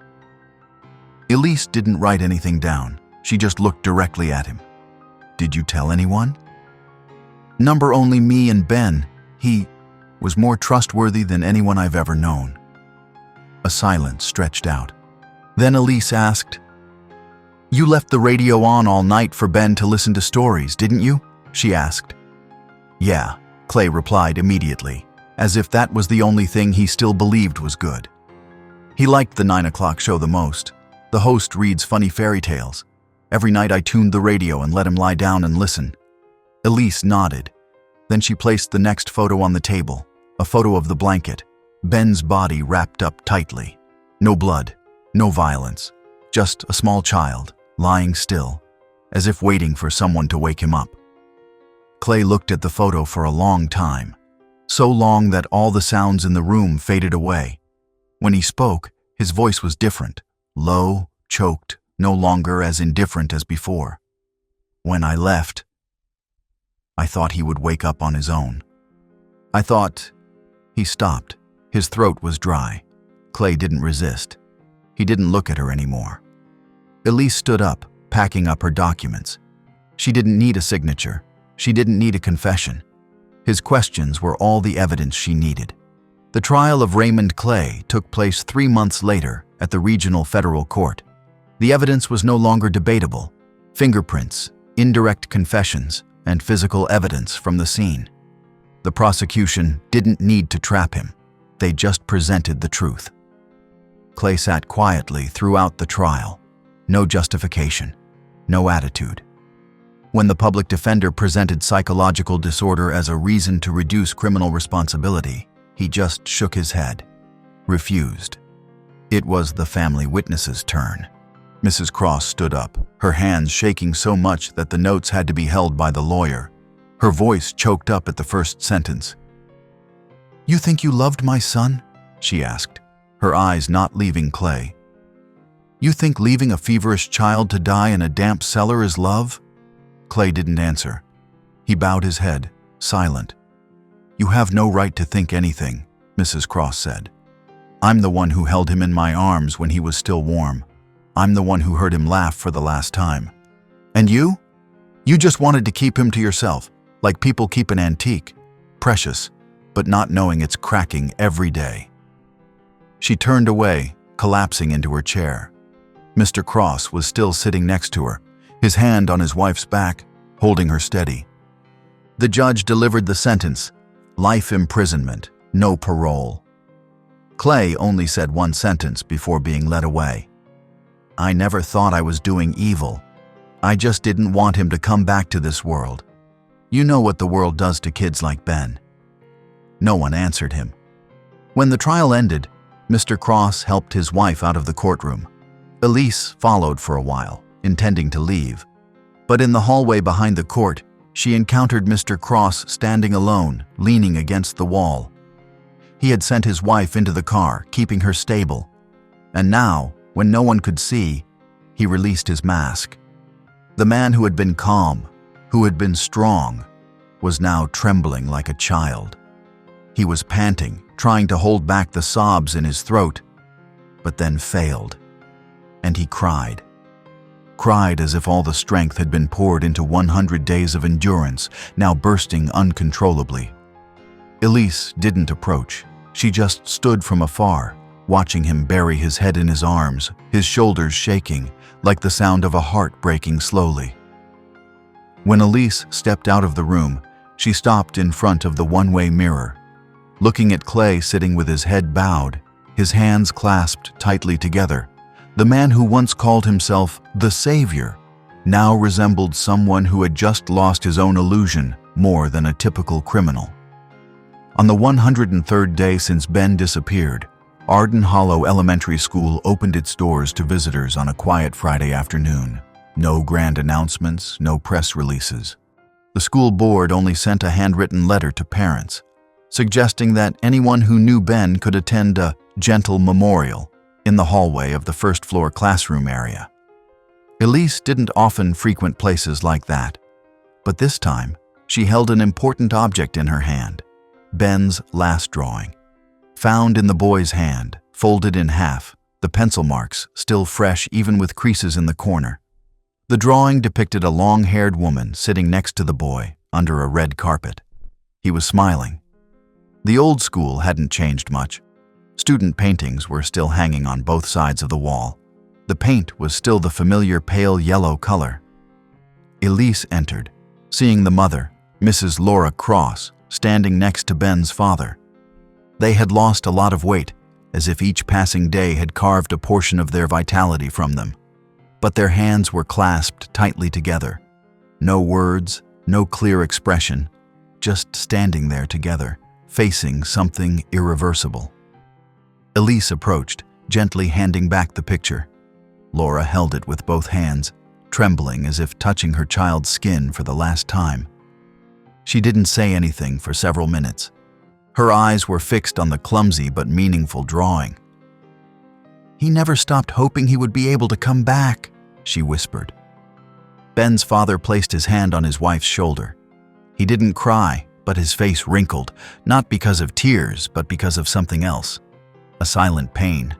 Elise didn't write anything down. She just looked directly at him. "Did you tell anyone?" "Number only me and Ben. He was more trustworthy than anyone I've ever known." A silence stretched out. Then Elise asked, "You left the radio on all night for Ben to listen to stories, didn't you?" she asked. "Yeah," Clay replied immediately, as if that was the only thing he still believed was good. He liked the 9 o'clock show the most. The host reads funny fairy tales. Every night I tuned the radio and let him lie down and listen. Elise nodded. Then she placed the next photo on the table, a photo of the blanket, Ben's body wrapped up tightly. No blood, no violence, just a small child, lying still, as if waiting for someone to wake him up. Clay looked at the photo for a long time, so long that all the sounds in the room faded away. When he spoke, his voice was different, low, choked, no longer as indifferent as before. "When I left, I thought he would wake up on his own. I thought..." He stopped. His throat was dry. Clay didn't resist. He didn't look at her anymore. Elise stood up, packing up her documents. She didn't need a signature. She didn't need a confession. His questions were all the evidence she needed. The trial of Raymond Clay took place 3 months later at the Regional Federal Court. The evidence was no longer debatable. Fingerprints, indirect confessions, and physical evidence from the scene. The prosecution didn't need to trap him. They just presented the truth. Clay sat quietly throughout the trial. No justification, no attitude. When the public defender presented psychological disorder as a reason to reduce criminal responsibility, he just shook his head, refused. It was the family witness's turn. Mrs. Cross stood up, her hands shaking so much that the notes had to be held by the lawyer. Her voice choked up at the first sentence. "You think you loved my son?" she asked, her eyes not leaving Clay. "You think leaving a feverish child to die in a damp cellar is love?" Clay didn't answer. He bowed his head, silent. "You have no right to think anything," Mrs. Cross said. "I'm the one who held him in my arms when he was still warm. I'm the one who heard him laugh for the last time. And you? You just wanted to keep him to yourself, like people keep an antique, precious, but not knowing it's cracking every day." She turned away, collapsing into her chair. Mr. Cross was still sitting next to her, his hand on his wife's back, holding her steady. The judge delivered the sentence: life imprisonment, no parole. Clay only said one sentence before being led away. "I never thought I was doing evil. I just didn't want him to come back to this world. You know what the world does to kids like Ben." No one answered him. When the trial ended, Mr. Cross helped his wife out of the courtroom. Elise followed for a while, intending to leave. But in the hallway behind the court, she encountered Mr. Cross standing alone, leaning against the wall. He had sent his wife into the car, keeping her stable. And now, when no one could see, he released his mask. The man who had been calm, who had been strong, was now trembling like a child. He was panting, trying to hold back the sobs in his throat, but then failed. And he cried. Cried as if all the strength had been poured into 100 days of endurance, now bursting uncontrollably. Elise didn't approach. She just stood from afar, watching him bury his head in his arms, his shoulders shaking, like the sound of a heart breaking slowly. When Elise stepped out of the room, she stopped in front of the one-way mirror. Looking at Clay sitting with his head bowed, his hands clasped tightly together, the man who once called himself the Savior now resembled someone who had just lost his own illusion more than a typical criminal. On the 103rd day since Ben disappeared, Arden Hollow Elementary School opened its doors to visitors on a quiet Friday afternoon. No grand announcements, no press releases. The school board only sent a handwritten letter to parents, suggesting that anyone who knew Ben could attend a gentle memorial in the hallway of the first-floor classroom area. Elise didn't often frequent places like that, but this time she held an important object in her hand, Ben's last drawing. Found in the boy's hand, folded in half, the pencil marks still fresh even with creases in the corner. The drawing depicted a long-haired woman sitting next to the boy under a red carpet. He was smiling. The old school hadn't changed much. Student paintings were still hanging on both sides of the wall. The paint was still the familiar pale yellow color. Elise entered, seeing the mother, Mrs. Laura Cross, standing next to Ben's father. They had lost a lot of weight, as if each passing day had carved a portion of their vitality from them. But their hands were clasped tightly together. No words, no clear expression, just standing there together, facing something irreversible. Elise approached, gently handing back the picture. Laura held it with both hands, trembling as if touching her child's skin for the last time. She didn't say anything for several minutes. Her eyes were fixed on the clumsy but meaningful drawing. "He never stopped hoping he would be able to come back," she whispered. Ben's father placed his hand on his wife's shoulder. He didn't cry, but his face wrinkled, not because of tears, but because of something else. A silent pain,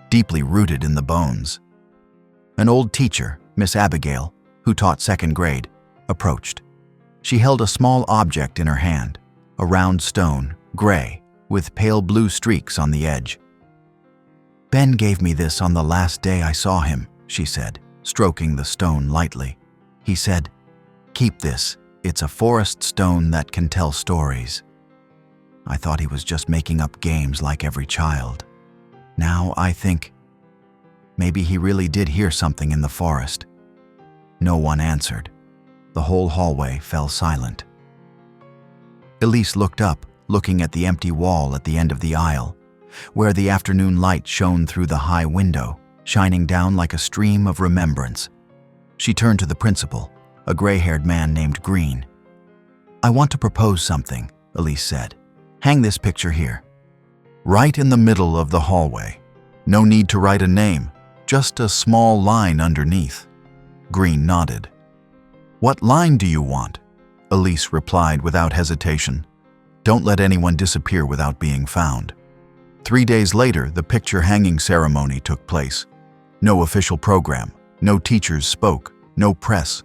deeply rooted in the bones. An old teacher, Miss Abigail, who taught second grade, approached. She held a small object in her hand, a round stone, gray, with pale blue streaks on the edge. "Ben gave me this on the last day I saw him," she said, stroking the stone lightly. "He said, 'Keep this. It's a forest stone that can tell stories.' I thought he was just making up games like every child. Now I think Maybe he really did hear something in the forest. No one answered. The whole hallway fell silent. Elise looked up, looking at the empty wall at the end of the aisle, where the afternoon light shone through the high window, shining down like a stream of remembrance. She turned to the principal, a gray-haired man named Green. "I want to propose something," Elise said. "Hang this picture here." Right in the middle of the hallway. No need to write a name, just a small line underneath. Green nodded. "What line do you want?" Elise replied without hesitation. "Don't let anyone disappear without being found." 3 days later, the picture hanging ceremony took place. No official program, no teachers spoke, no press.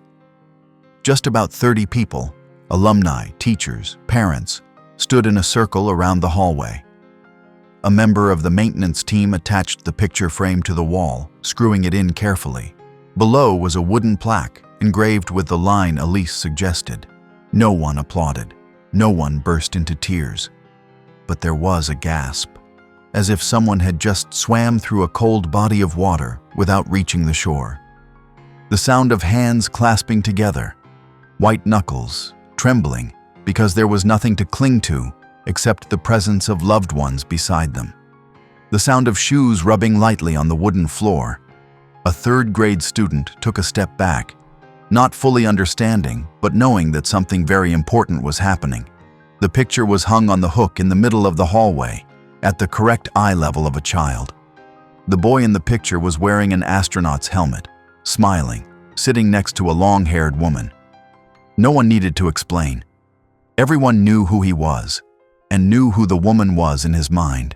Just about 30 people, alumni, teachers, parents, stood in a circle around the hallway. A member of the maintenance team attached the picture frame to the wall, screwing it in carefully. Below was a wooden plaque, engraved with the line Elise suggested. No one applauded. No one burst into tears. But there was a gasp, as if someone had just swam through a cold body of water without reaching the shore. The sound of hands clasping together, white knuckles, trembling, because there was nothing to cling to except the presence of loved ones beside them. The sound of shoes rubbing lightly on the wooden floor. A third-grade student took a step back, not fully understanding, but knowing that something very important was happening. The picture was hung on the hook in the middle of the hallway, at the correct eye level of a child. The boy in the picture was wearing an astronaut's helmet, smiling, sitting next to a long-haired woman. No one needed to explain. Everyone knew who he was, and knew who the woman was in his mind.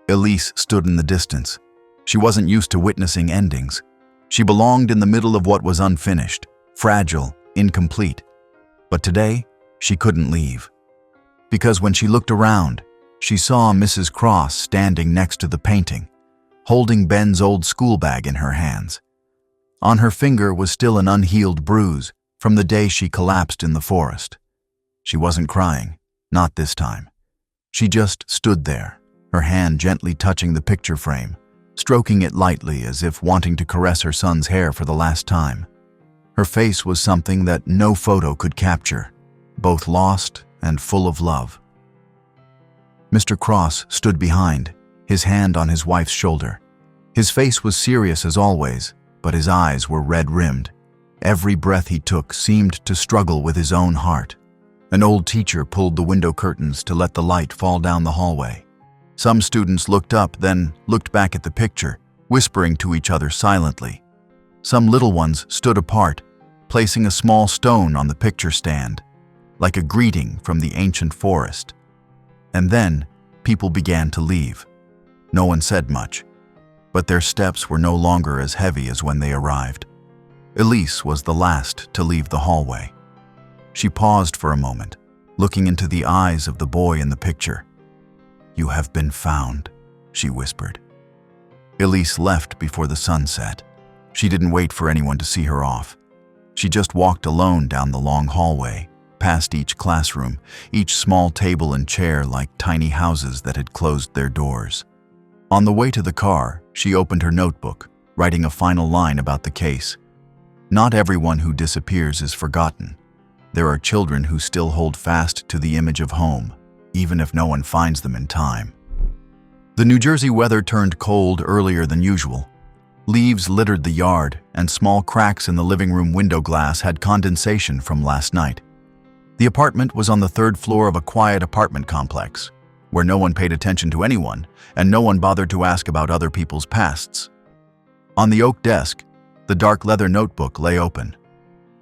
Elise stood in the distance. She wasn't used to witnessing endings. She belonged in the middle of what was unfinished, fragile, incomplete. But today, she couldn't leave. Because when she looked around, she saw Mrs. Cross standing next to the painting, holding Ben's old school bag in her hands. On her finger was still an unhealed bruise from the day she collapsed in the forest. She wasn't crying. Not this time. She just stood there, her hand gently touching the picture frame, stroking it lightly as if wanting to caress her son's hair for the last time. Her face was something that no photo could capture, both lost and full of love. Mr. Cross stood behind, his hand on his wife's shoulder. His face was serious as always, but his eyes were red-rimmed. Every breath he took seemed to struggle with his own heart. An old teacher pulled the window curtains to let the light fall down the hallway. Some students looked up, then looked back at the picture, whispering to each other silently. Some little ones stood apart, placing a small stone on the picture stand, like a greeting from the ancient forest. And then, people began to leave. No one said much, but their steps were no longer as heavy as when they arrived. Elise was the last to leave the hallway. She paused for a moment, looking into the eyes of the boy in the picture. "You have been found," she whispered. Elise left before the sun set. She didn't wait for anyone to see her off. She just walked alone down the long hallway, past each classroom, each small table and chair like tiny houses that had closed their doors. On the way to the car, she opened her notebook, writing a final line about the case. Not everyone who disappears is forgotten. There are children who still hold fast to the image of home, even if no one finds them in time. The New Jersey weather turned cold earlier than usual. Leaves littered the yard, and small cracks in the living room window glass had condensation from last night. The apartment was on the 3rd floor of a quiet apartment complex, where no one paid attention to anyone, and no one bothered to ask about other people's pasts. On the oak desk, the dark leather notebook lay open.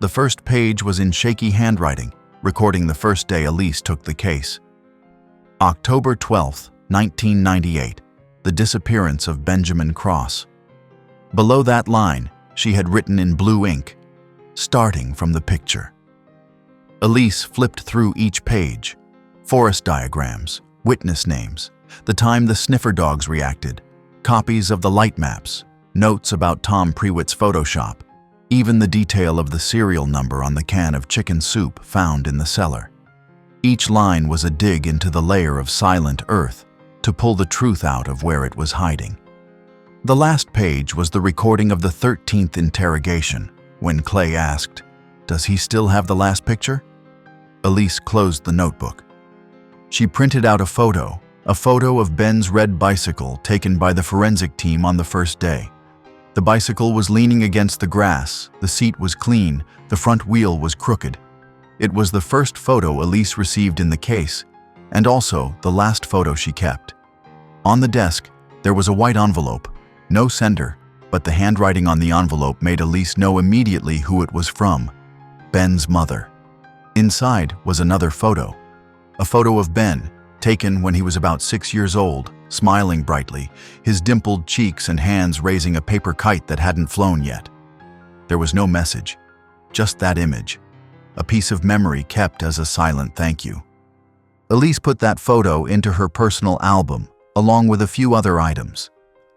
The first page was in shaky handwriting, recording the first day Elise took the case. October 12, 1998, the disappearance of Benjamin Cross. Below that line, she had written in blue ink, "Starting from the picture." Elise flipped through each page. Forest diagrams, witness names, the time the sniffer dogs reacted, copies of the light maps, notes about Tom Prewitt's Photoshop, even the detail of the serial number on the can of chicken soup found in the cellar. Each line was a dig into the layer of silent earth to pull the truth out of where it was hiding. The last page was the recording of the 13th interrogation, when Clay asked, "Does he still have the last picture?" Elise closed the notebook. She printed out a photo of Ben's red bicycle taken by the forensic team on the first day. The bicycle was leaning against the grass, the seat was clean, the front wheel was crooked. It was the first photo Elise received in the case, and also the last photo she kept. On the desk, there was a white envelope, no sender, but the handwriting on the envelope made Elise know immediately who it was from: Ben's mother. Inside was another photo, a photo of Ben, taken when he was about 6 years old, smiling brightly, his dimpled cheeks and hands raising a paper kite that hadn't flown yet. There was no message, just that image, a piece of memory kept as a silent thank you. Elise put that photo into her personal album, along with a few other items: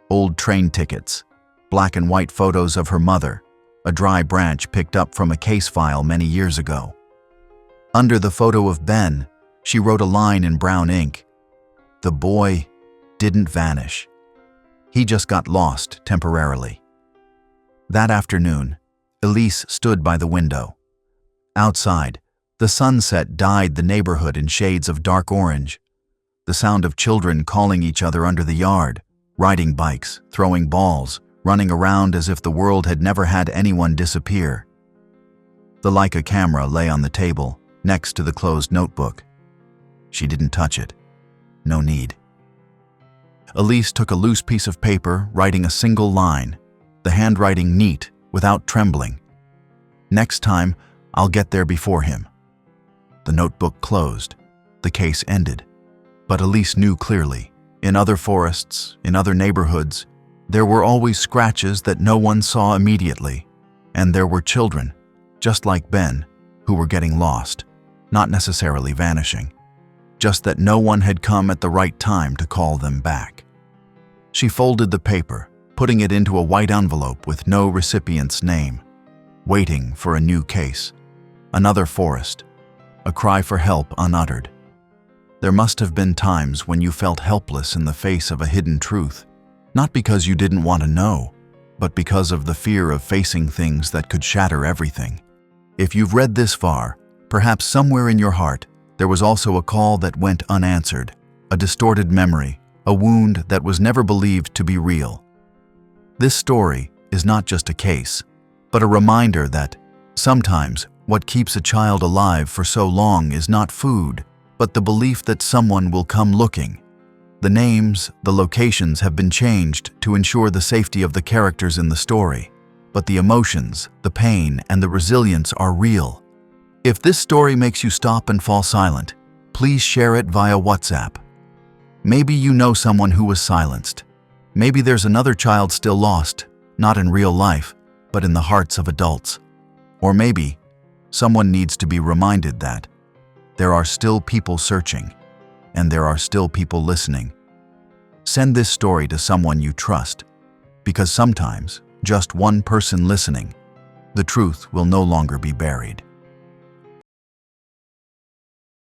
old train tickets, black and white photos of her mother, a dry branch picked up from a case file many years ago. Under the photo of Ben, she wrote a line in brown ink: "The boy didn't vanish. He just got lost temporarily." That afternoon, Elise stood by the window. Outside, the sunset dyed the neighborhood in shades of dark orange. The sound of children calling each other under the yard, riding bikes, throwing balls, running around as if the world had never had anyone disappear. The Leica camera lay on the table, next to the closed notebook. She didn't touch it. No need. Elise took a loose piece of paper, writing a single line, the handwriting neat, without trembling. "Next time, I'll get there before him." The notebook closed. The case ended. But Elise knew clearly, in other forests, in other neighborhoods, there were always scratches that no one saw immediately. And there were children, just like Ben, who were getting lost, not necessarily vanishing, just that no one had come at the right time to call them back. She folded the paper, putting it into a white envelope with no recipient's name, waiting for a new case, another forest, a cry for help unuttered. There must have been times when you felt helpless in the face of a hidden truth, not because you didn't want to know, but because of the fear of facing things that could shatter everything. If you've read this far, perhaps somewhere in your heart, there was also a call that went unanswered, a distorted memory, a wound that was never believed to be real. This story is not just a case, but a reminder that sometimes what keeps a child alive for so long is not food, but the belief that someone will come looking. The names, the locations have been changed to ensure the safety of the characters in the story, but the emotions, the pain, and the resilience are real. If this story makes you stop and fall silent, please share it via WhatsApp. Maybe you know someone who was silenced. Maybe there's another child still lost, not in real life, but in the hearts of adults. Or maybe someone needs to be reminded that there are still people searching, and there are still people listening. Send this story to someone you trust, because sometimes just one person listening, the truth will no longer be buried.